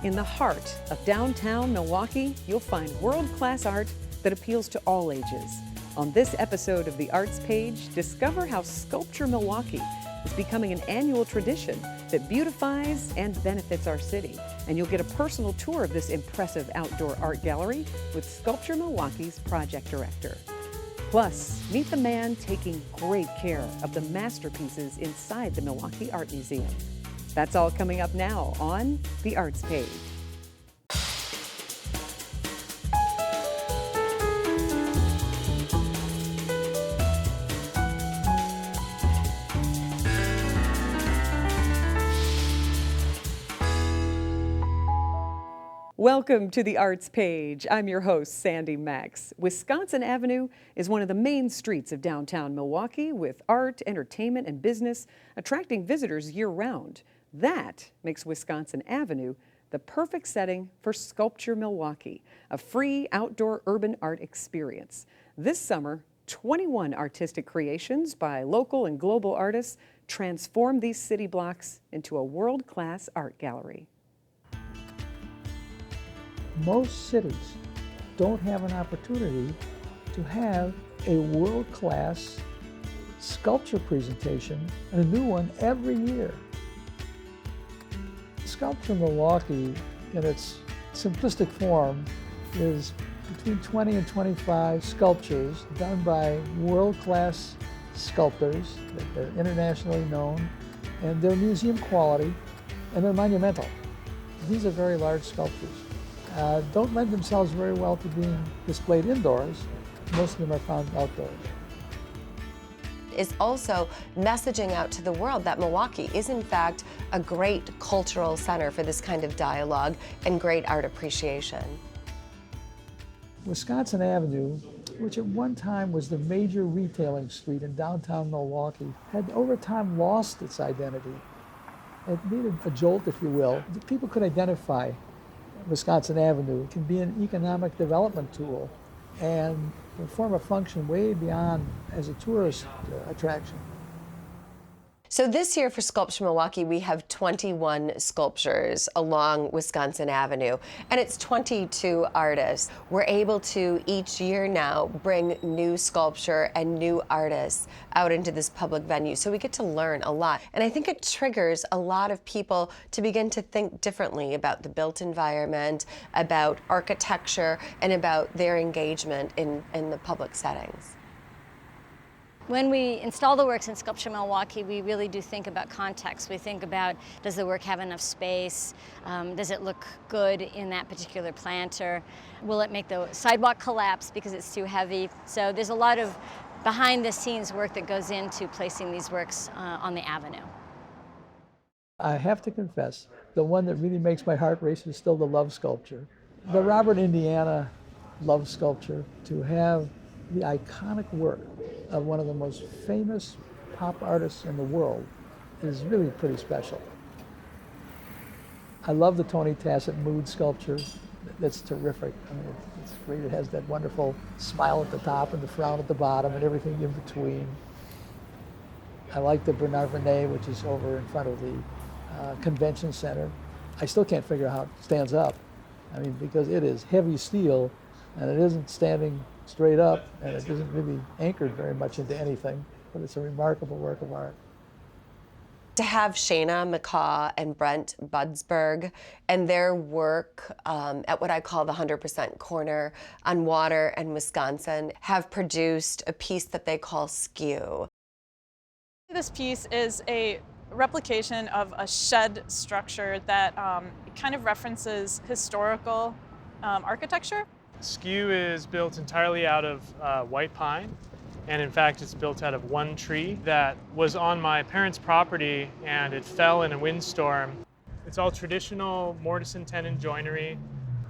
In the heart of downtown Milwaukee, you'll find world-class art that appeals to all ages. On this episode of The Arts Page, discover how Sculpture Milwaukee is becoming an annual tradition that beautifies and benefits our city. And you'll get a personal tour of this impressive outdoor art gallery with Sculpture Milwaukee's project director. Plus, meet the man taking great care of the masterpieces inside the Milwaukee Art Museum. That's all coming up now on The Arts Page. Welcome to The Arts Page. I'm your host, Sandy Maxx. Wisconsin Avenue is one of the main streets of downtown Milwaukee, with art, entertainment, and business attracting visitors year-round. That makes Wisconsin Avenue the perfect setting for Sculpture Milwaukee, a free outdoor urban art experience. This summer, 21 artistic creations by local and global artists transform these city blocks into a world-class art gallery. Most cities don't have an opportunity to have a world-class sculpture presentation and a new one every year. Sculpture Milwaukee, in its simplistic form, is between 20 and 25 sculptures done by world-class sculptors. They're internationally known, and they're museum quality, and they're monumental. These are very large sculptures. Don't lend themselves very well to being displayed indoors. Most of them are found outdoors. Is also messaging out to the world that Milwaukee is in fact a great cultural center for this kind of dialogue and great art appreciation. Wisconsin Avenue, which at one time was the major retailing street in downtown Milwaukee, had over time lost its identity. It needed a jolt, if you will. People could identify Wisconsin Avenue. It can be an economic development tool and perform a function way beyond as a tourist attraction. So this year for Sculpture Milwaukee, we have 21 sculptures along Wisconsin Avenue, and it's 22 artists. We're able to each year now bring new sculpture and new artists out into this public venue, so we get to learn a lot. And I think it triggers a lot of people to begin to think differently about the built environment, about architecture, and about their engagement in the public settings. When we install the works in Sculpture Milwaukee, we really do think about context. We think about, does the work have enough space? Does it look good in that particular planter? Will it make the sidewalk collapse because it's too heavy? So there's a lot of behind-the-scenes work that goes into placing these works on the avenue. I have to confess, the one that really makes my heart race is still the love sculpture. The Robert, Indiana love sculpture, to have the iconic work of one of the most famous pop artists in the world, is really pretty special. I love the Tony Tassett mood sculpture. That's terrific. I mean, it's great. It has that wonderful smile at the top and the frown at the bottom and everything in between. I like the Bernard Vernet, which is over in front of the convention center. I still can't figure out how it stands up. I mean, because it is heavy steel and it isn't standing straight up, and it isn't really anchored very much into anything, but it's a remarkable work of art. To have Shayna McCaw and Brent Budsberg and their work at what I call the 100% Corner on Water and Wisconsin have produced a piece that they call Skew. This piece is a replication of a shed structure that kind of references historical architecture. Skew is built entirely out of white pine, and in fact it's built out of one tree that was on my parents' property and it fell in a windstorm. It's all traditional mortise and tenon joinery.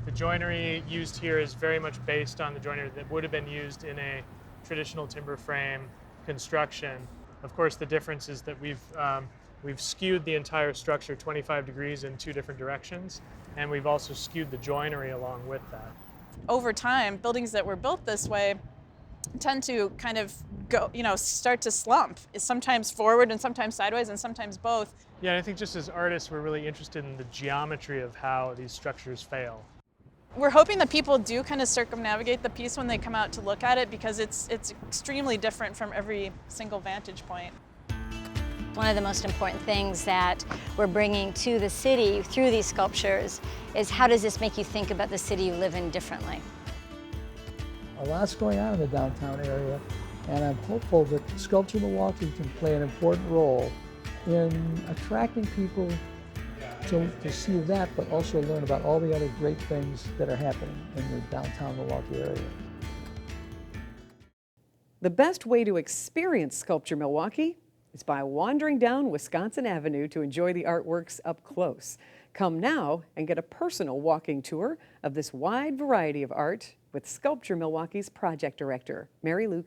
The joinery used here is very much based on the joinery that would have been used in a traditional timber frame construction. Of course, the difference is that we've skewed the entire structure 25 degrees in two different directions, and we've also skewed the joinery along with that. Over time, buildings that were built this way tend to kind of go, start to slump, sometimes forward and sometimes sideways and sometimes both. Yeah, and I think just as artists, we're really interested in the geometry of how these structures fail. We're hoping that people do kind of circumnavigate the piece when they come out to look at it, because it's extremely different from every single vantage point. One of the most important things that we're bringing to the city through these sculptures is, how does this make you think about the city you live in differently? A lot's going on in the downtown area, and I'm hopeful that Sculpture Milwaukee can play an important role in attracting people to see that, but also learn about all the other great things that are happening in the downtown Milwaukee area. The best way to experience Sculpture Milwaukee is by wandering down Wisconsin Avenue to enjoy the artworks up close. Come now and get a personal walking tour of this wide variety of art with Sculpture Milwaukee's project director, Marilu.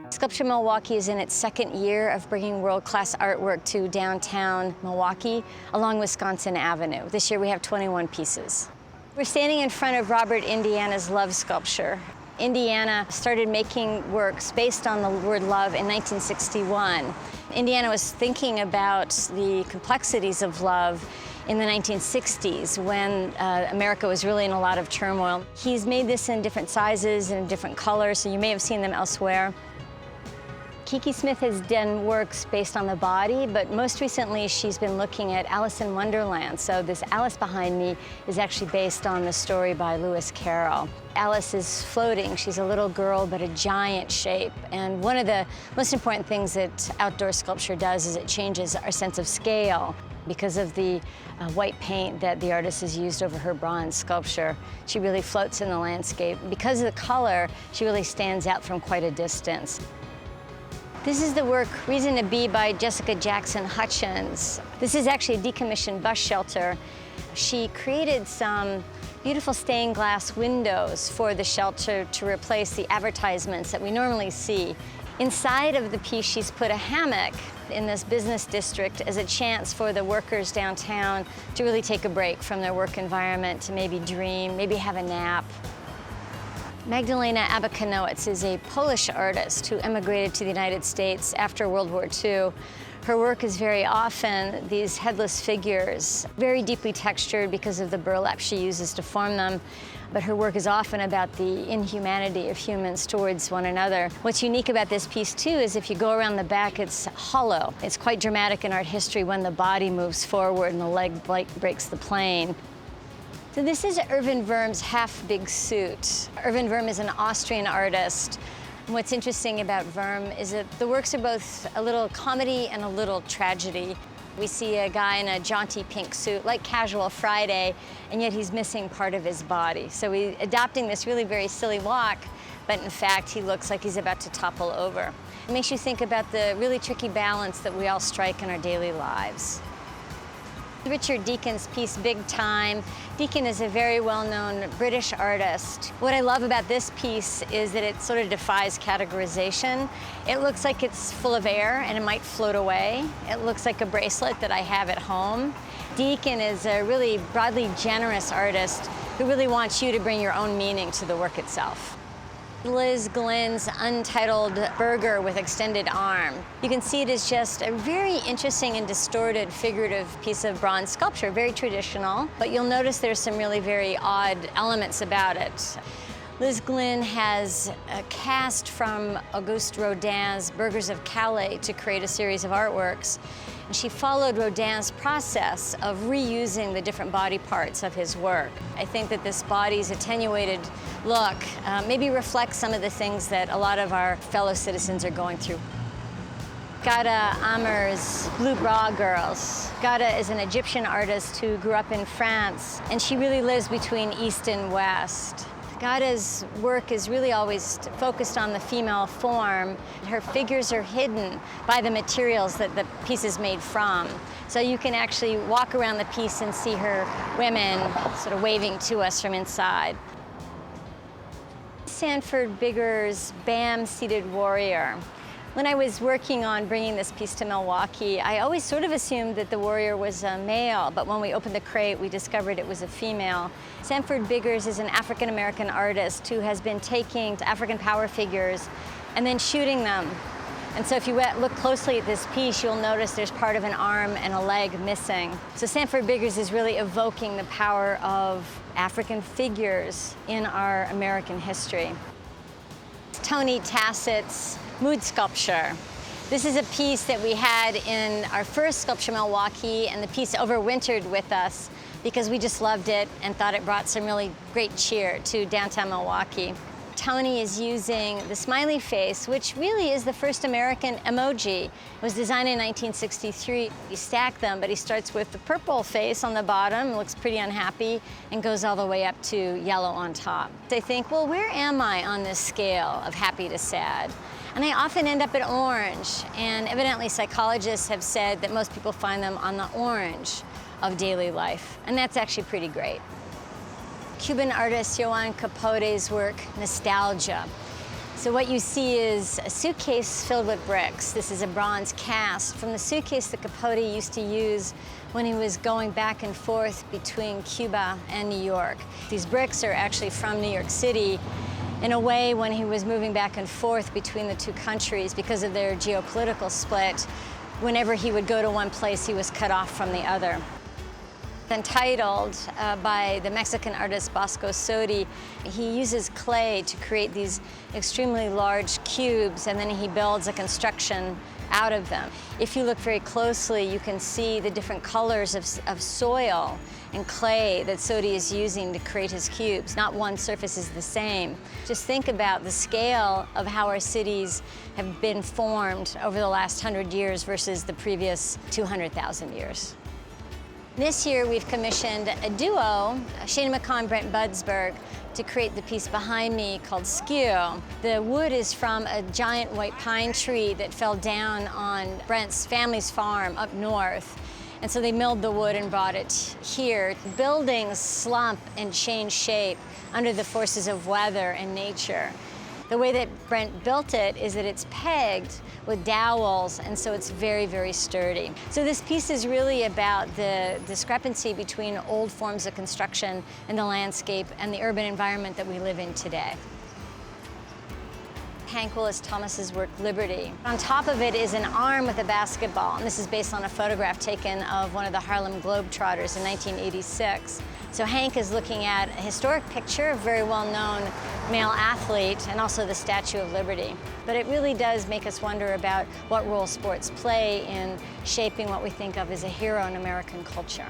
Sculpture Milwaukee is in its second year of bringing world-class artwork to downtown Milwaukee along Wisconsin Avenue. This year we have 21 pieces. We're standing in front of Robert Indiana's love sculpture. Indiana started making works based on the word love in 1961. Indiana was thinking about the complexities of love in the 1960s when America was really in a lot of turmoil. He's made this in different sizes and different colors, so you may have seen them elsewhere. Kiki Smith has done works based on the body, but most recently she's been looking at Alice in Wonderland. So this Alice behind me is actually based on the story by Lewis Carroll. Alice is floating. She's a little girl, but a giant shape. And one of the most important things that outdoor sculpture does is it changes our sense of scale. Because of the white paint that the artist has used over her bronze sculpture, she really floats in the landscape. Because of the color, she really stands out from quite a distance. This is the work Reason to Be by Jessica Jackson Hutchins. This is actually a decommissioned bus shelter. She created some beautiful stained glass windows for the shelter to replace the advertisements that we normally see. Inside of the piece, she's put a hammock in this business district as a chance for the workers downtown to really take a break from their work environment, to maybe dream, maybe have a nap. Magdalena Abakanowicz is a Polish artist who emigrated to the United States after World War II. Her work is very often these headless figures, very deeply textured because of the burlap she uses to form them. But her work is often about the inhumanity of humans towards one another. What's unique about this piece, too, is if you go around the back, it's hollow. It's quite dramatic in art history when the body moves forward and the leg breaks the plane. So this is Erwin Wurm's Half Big Suit. Erwin Wurm is an Austrian artist. And what's interesting about Wurm is that the works are both a little comedy and a little tragedy. We see a guy in a jaunty pink suit, like Casual Friday, and yet he's missing part of his body. So he's adopting this really very silly walk, but in fact, he looks like he's about to topple over. It makes you think about the really tricky balance that we all strike in our daily lives. Richard Deacon's piece, Big Time. Deacon is a very well-known British artist. What I love about this piece is that it sort of defies categorization. It looks like it's full of air and it might float away. It looks like a bracelet that I have at home. Deacon is a really broadly generous artist who really wants you to bring your own meaning to the work itself. Liz Glenn's untitled burger with extended arm. You can see it is just a very interesting and distorted figurative piece of bronze sculpture, very traditional, but you'll notice there's some really very odd elements about it. Liz Glenn has cast from Auguste Rodin's Burghers of Calais to create a series of artworks. And she followed Rodin's process of reusing the different body parts of his work. I think that this body's attenuated look maybe reflects some of the things that a lot of our fellow citizens are going through. Ghada Amer's Blue Bra Girls. Ghada is an Egyptian artist who grew up in France, and she really lives between East and West. Ghada's work is really always focused on the female form. Her figures are hidden by the materials that the piece is made from. So you can actually walk around the piece and see her women sort of waving to us from inside. Sanford Bigger's Bam Seated Warrior. When I was working on bringing this piece to Milwaukee, I always sort of assumed that the warrior was a male, but when we opened the crate, we discovered it was a female. Sanford Biggers is an African-American artist who has been taking African power figures and then shooting them. And so if you look closely at this piece, you'll notice there's part of an arm and a leg missing. So Sanford Biggers is really evoking the power of African figures in our American history. Tony Tassett's Mood Sculpture. This is a piece that we had in our first Sculpture Milwaukee, and the piece overwintered with us because we just loved it and thought it brought some really great cheer to downtown Milwaukee. Tony is using the smiley face, which really is the first American emoji. It was designed in 1963. He stacked them, but he starts with the purple face on the bottom, looks pretty unhappy, and goes all the way up to yellow on top. They think, well, where am I on this scale of happy to sad? And I often end up at orange, and evidently psychologists have said that most people find them on the orange of daily life, and that's actually pretty great. Cuban artist Joan Capote's work, Nostalgia. So what you see is a suitcase filled with bricks. This is a bronze cast from the suitcase that Capote used to use when he was going back and forth between Cuba and New York. These bricks are actually from New York City in a way when he was moving back and forth between the two countries because of their geopolitical split. Whenever he would go to one place, he was cut off from the other. Entitled by the Mexican artist Bosco Sodi. He uses clay to create these extremely large cubes, and then he builds a construction out of them. If you look very closely, you can see the different colors of soil and clay that Sodi is using to create his cubes. Not one surface is the same. Just think about the scale of how our cities have been formed over the last 100 years versus the previous 200,000 years. This year, we've commissioned a duo, Shana McCaw, Brent Budsberg, to create the piece behind me called Skew. The wood is from a giant white pine tree that fell down on Brent's family's farm up north. And so they milled the wood and brought it here. Buildings slump and change shape under the forces of weather and nature. The way that Brent built it is that it's pegged with dowels, and so it's very, very sturdy. So this piece is really about the discrepancy between old forms of construction and the landscape and the urban environment that we live in today. Hank Willis Thomas's work, Liberty. On top of it is an arm with a basketball, and this is based on a photograph taken of one of the Harlem Globetrotters in 1986. So Hank is looking at a historic picture of a very well-known male athlete and also the Statue of Liberty. But it really does make us wonder about what role sports play in shaping what we think of as a hero in American culture.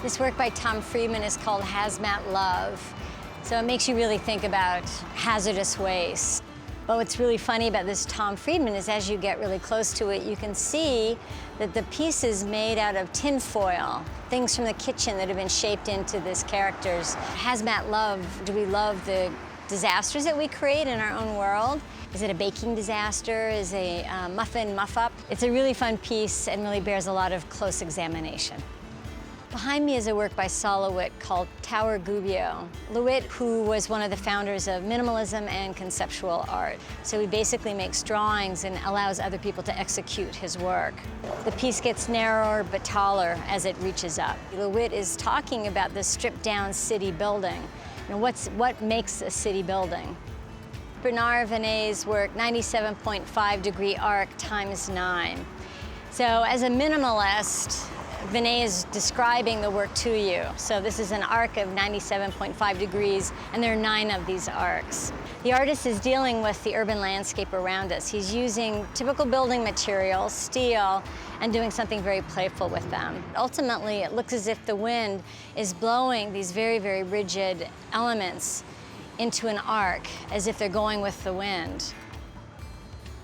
This work by Tom Friedman is called Hazmat Love. So it makes you really think about hazardous waste. But what's really funny about this Tom Friedman is as you get really close to it, you can see that the piece is made out of tin foil, things from the kitchen that have been shaped into this character's hazmat love. Do we love the disasters that we create in our own world? Is it a baking disaster? Is it a muffin muff-up? It's a really fun piece and really bears a lot of close examination. Behind me is a work by Saul LeWitt called Tower Gubbio. LeWitt, who was one of the founders of minimalism and conceptual art. So he basically makes drawings and allows other people to execute his work. The piece gets narrower but taller as it reaches up. LeWitt is talking about this stripped-down city building. You know, what makes a city building? Bernard Venet's work, 97.5-degree arc times 9. So as a minimalist, Venet is describing the work to you. So this is an arc of 97.5 degrees, and there are 9 of these arcs. The artist is dealing with the urban landscape around us. He's using typical building materials, steel, and doing something very playful with them. Ultimately, it looks as if the wind is blowing these very, very rigid elements into an arc, as if they're going with the wind.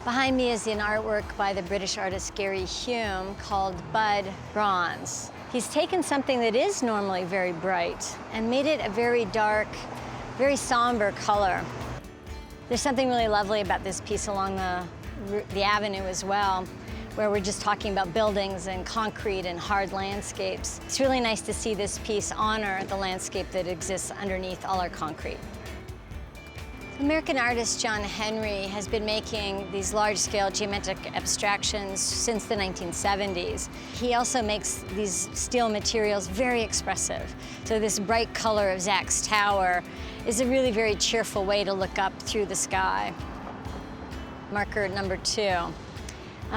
Behind me is an artwork by the British artist Gary Hume called Bud Bronze. He's taken something that is normally very bright and made it a very dark, very somber color. There's something really lovely about this piece along the avenue as well, where we're just talking about buildings and concrete and hard landscapes. It's really nice to see this piece honor the landscape that exists underneath all our concrete. American artist John Henry has been making these large-scale geometric abstractions since the 1970s. He also makes these steel materials very expressive. So this bright color of Zach's Tower is a really very cheerful way to look up through the sky. Marker number 2.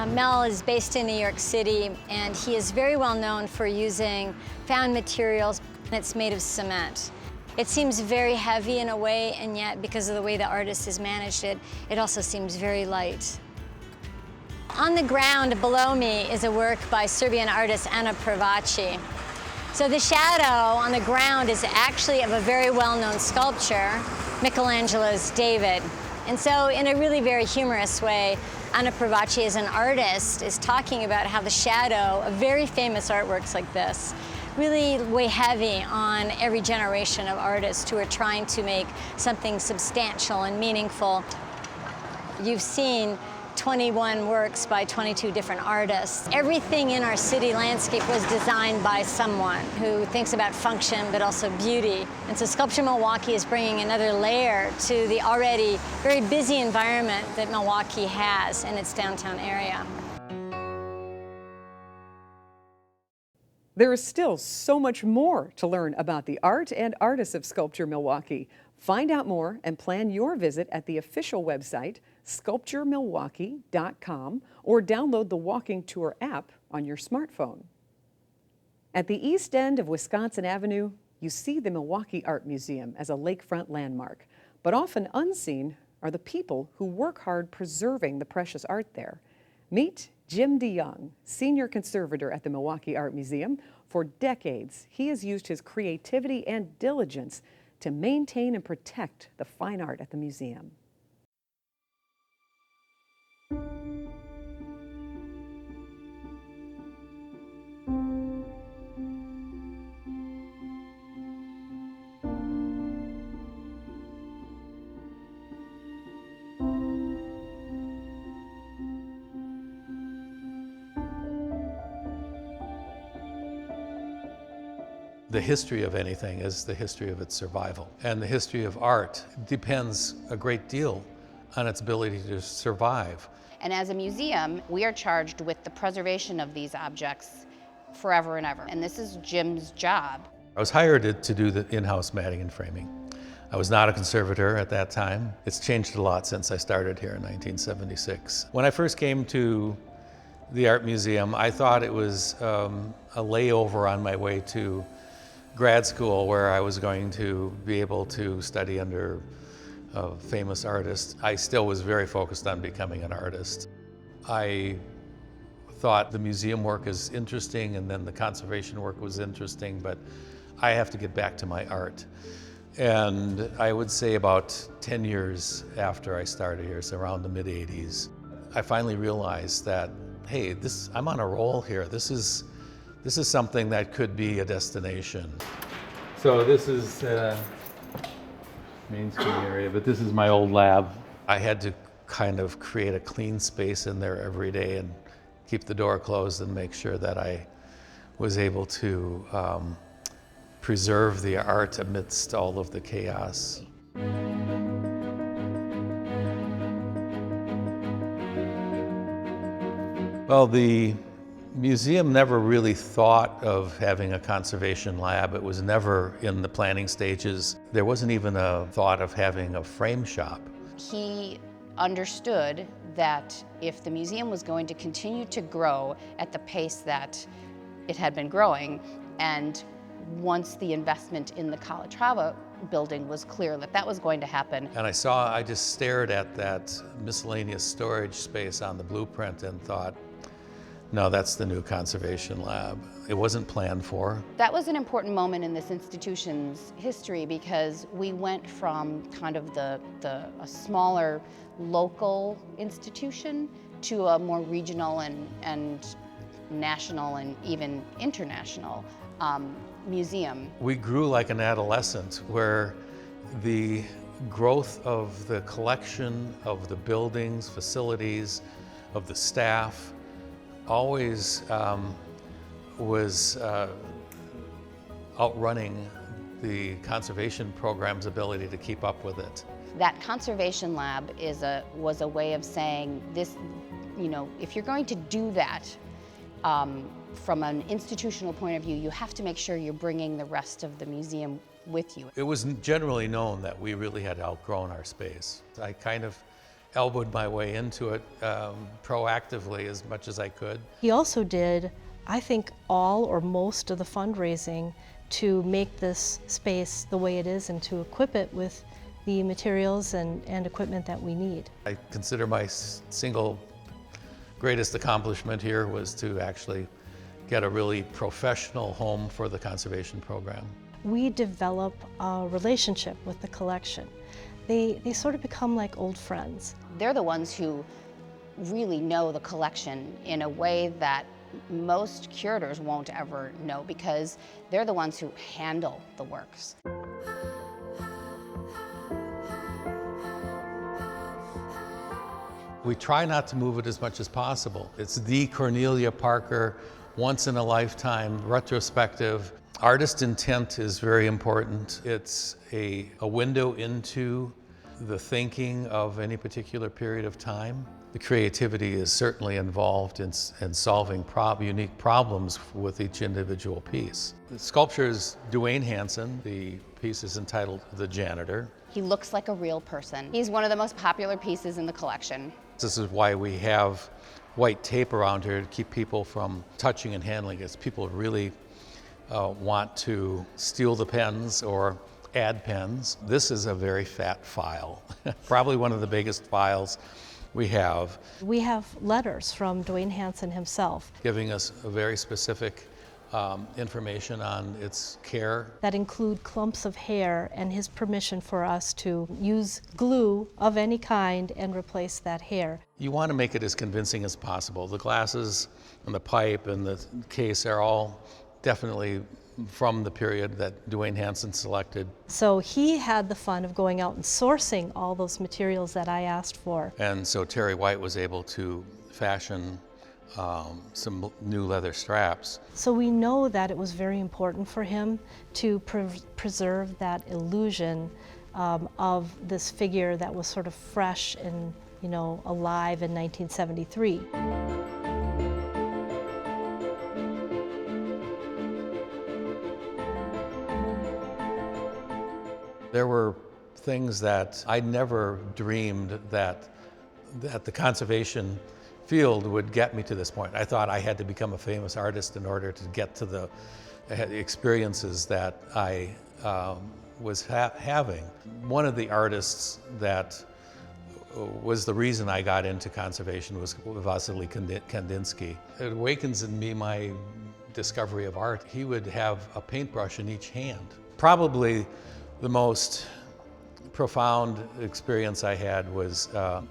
Mel is based in New York City, and he is very well known for using found materials that's made of cement. It seems very heavy in a way, and yet because of the way the artist has managed it, it also seems very light. On the ground below me is a work by Serbian artist Ana Pravaci. So the shadow on the ground is actually of a very well-known sculpture, Michelangelo's David. And so in a really very humorous way, Ana Pravaci as an artist is talking about how the shadow of very famous artworks like this really weigh heavy on every generation of artists who are trying to make something substantial and meaningful. You've seen 21 works by 22 different artists. Everything in our city landscape was designed by someone who thinks about function but also beauty. And so Sculpture Milwaukee is bringing another layer to the already very busy environment that Milwaukee has in its downtown area. There is still so much more to learn about the art and artists of Sculpture Milwaukee. Find out more and plan your visit at the official website, sculpturemilwaukee.com, or download the Walking Tour app on your smartphone. At the east end of Wisconsin Avenue, you see the Milwaukee Art Museum as a lakefront landmark, but often unseen are the people who work hard preserving the precious art there. Meet Jim DeYoung, senior conservator at the Milwaukee Art Museum. For decades, he has used his creativity and diligence to maintain and protect the fine art at the museum. The history of anything is the history of its survival. And the history of art depends a great deal on its ability to survive. And as a museum, we are charged with the preservation of these objects forever and ever. And this is Jim's job. I was hired to do the in-house matting and framing. I was not a conservator at that time. It's changed a lot since I started here in 1976. When I first came to the Art Museum, I thought it was a layover on my way to grad school where I was going to be able to study under a famous artist. I still was very focused on becoming an artist. I thought the museum work is interesting and then the conservation work was interesting, but I have to get back to my art. And I would say about 10 years after I started here, so around the mid-80s, I finally realized that, hey, I'm on a roll here. This is something that could be a destination. So this is Main Street area, but this is my old lab. I had to kind of create a clean space in there every day and keep the door closed and make sure that I was able to preserve the art amidst all of the chaos. Well, the museum never really thought of having a conservation lab. It was never in the planning stages. There wasn't even a thought of having a frame shop. He understood that if the museum was going to continue to grow at the pace that it had been growing, and once the investment in the Calatrava building was clear that that was going to happen. And I just stared at that miscellaneous storage space on the blueprint and thought, no, that's the new conservation lab. It wasn't planned for. That was an important moment in this institution's history because we went from kind of a smaller local institution to a more regional and national and even international museum. We grew like an adolescent where the growth of the collection, of the buildings, facilities, of the staff, always was outrunning the conservation program's ability to keep up with it. That conservation lab was a way of saying this, you know, if you're going to do that from an institutional point of view, you have to make sure you're bringing the rest of the museum with you. It was generally known that we really had outgrown our space. I kind of elbowed my way into it proactively as much as I could. He also did, I think, all or most of the fundraising to make this space the way it is and to equip it with the materials and equipment that we need. I consider my single greatest accomplishment here was to actually get a really professional home for the conservation program. We develop a relationship with the collection. They sort of become like old friends. They're the ones who really know the collection in a way that most curators won't ever know, because they're the ones who handle the works. We try not to move it as much as possible. It's the Cornelia Parker, once-in-a-lifetime, retrospective. Artist intent is very important. It's a window into the thinking of any particular period of time. The creativity is certainly involved in solving unique problems with each individual piece. The sculpture is Dwayne Hansen. The piece is entitled The Janitor. He looks like a real person. He's one of the most popular pieces in the collection. This is why we have white tape around here to keep people from touching and handling it. People really want to steal the pens or add pens. This is a very fat file, probably one of the biggest files we have. We have letters from Dwayne Hansen himself Giving us a very specific information on its care. that include clumps of hair and his permission for us to use glue of any kind and replace that hair. You want to make it as convincing as possible. The glasses and the pipe and the case are all definitely from the period that Dwayne Hansen selected. So he had the fun of going out and sourcing all those materials that I asked for. And so Terry White was able to fashion some new leather straps. So we know that it was very important for him to preserve that illusion of this figure that was sort of fresh and, you know, alive in 1973. There were things that I never dreamed that the conservation field would get me to this point. I thought I had to become a famous artist in order to get to the experiences that I was having. One of the artists that was the reason I got into conservation was Vasily Kandinsky. It awakens in me my discovery of art. He would have a paintbrush in each hand. Probably the most profound experience I had was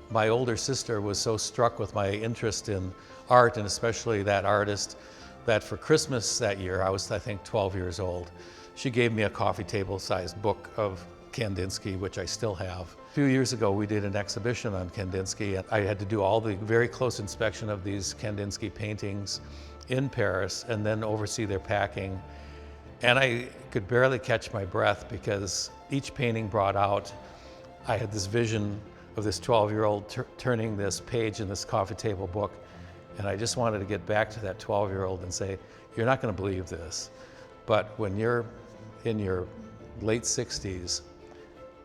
my older sister was so struck with my interest in art, and especially that artist, that for Christmas that year, I was, I think, 12 years old, she gave me a coffee table sized book of Kandinsky, which I still have. A few years ago, we did an exhibition on Kandinsky, and I had to do all the very close inspection of these Kandinsky paintings in Paris and then oversee their packing. And I could barely catch my breath because each painting brought out, I had this vision of this 12-year-old turning this page in this coffee table book, and I just wanted to get back to that 12-year-old and say, you're not going to believe this, but when you're in your late 60s,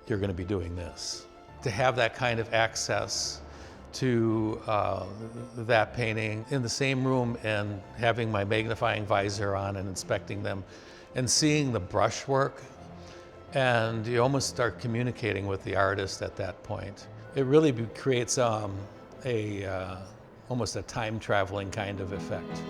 you're going to be doing this. To have that kind of access to that painting in the same room and having my magnifying visor on and inspecting them and seeing the brushwork, and you almost start communicating with the artist at that point. It really creates almost a time-traveling kind of effect.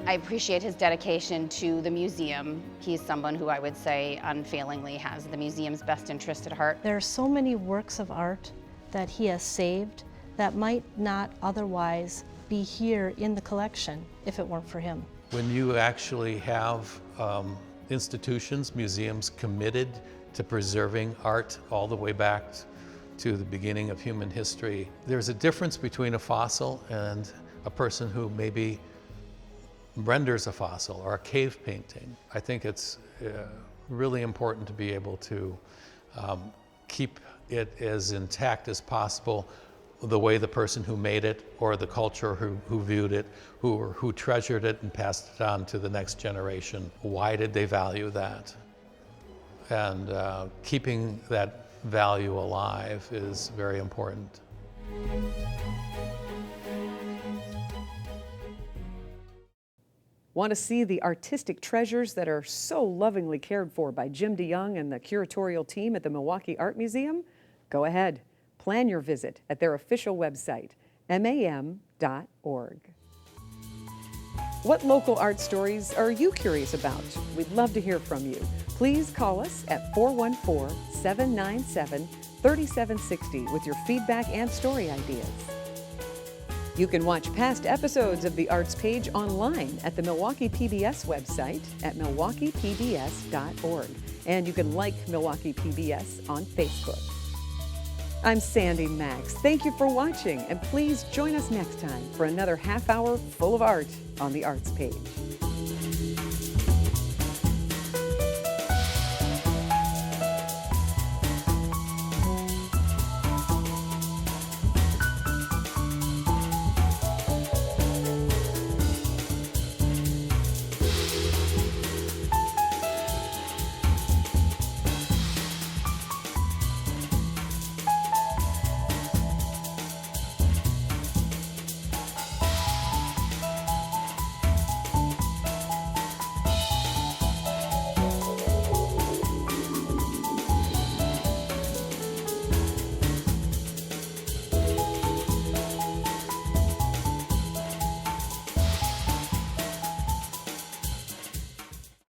I appreciate his dedication to the museum. He's someone who I would say unfailingly has the museum's best interest at heart. There are so many works of art that he has saved that might not otherwise be here in the collection if it weren't for him. When you actually have institutions, museums committed to preserving art all the way back to the beginning of human history, there's a difference between a fossil and a person who maybe renders a fossil or a cave painting. I think it's really important to be able to keep it as intact as possible, the way the person who made it or the culture who viewed it, who treasured it and passed it on to the next generation. Why did they value that? And keeping that value alive is very important. Want to see the artistic treasures that are so lovingly cared for by Jim DeYoung and the curatorial team at the Milwaukee Art Museum? Go ahead. Plan your visit at their official website, mam.org. What local art stories are you curious about? We'd love to hear from you. Please call us at 414-797-3760 with your feedback and story ideas. You can watch past episodes of The Arts Page online at the Milwaukee PBS website at milwaukeepbs.org. And you can like Milwaukee PBS on Facebook. I'm Sandy Maxx. Thank you for watching, and please join us next time for another half hour full of art on The Arts Page.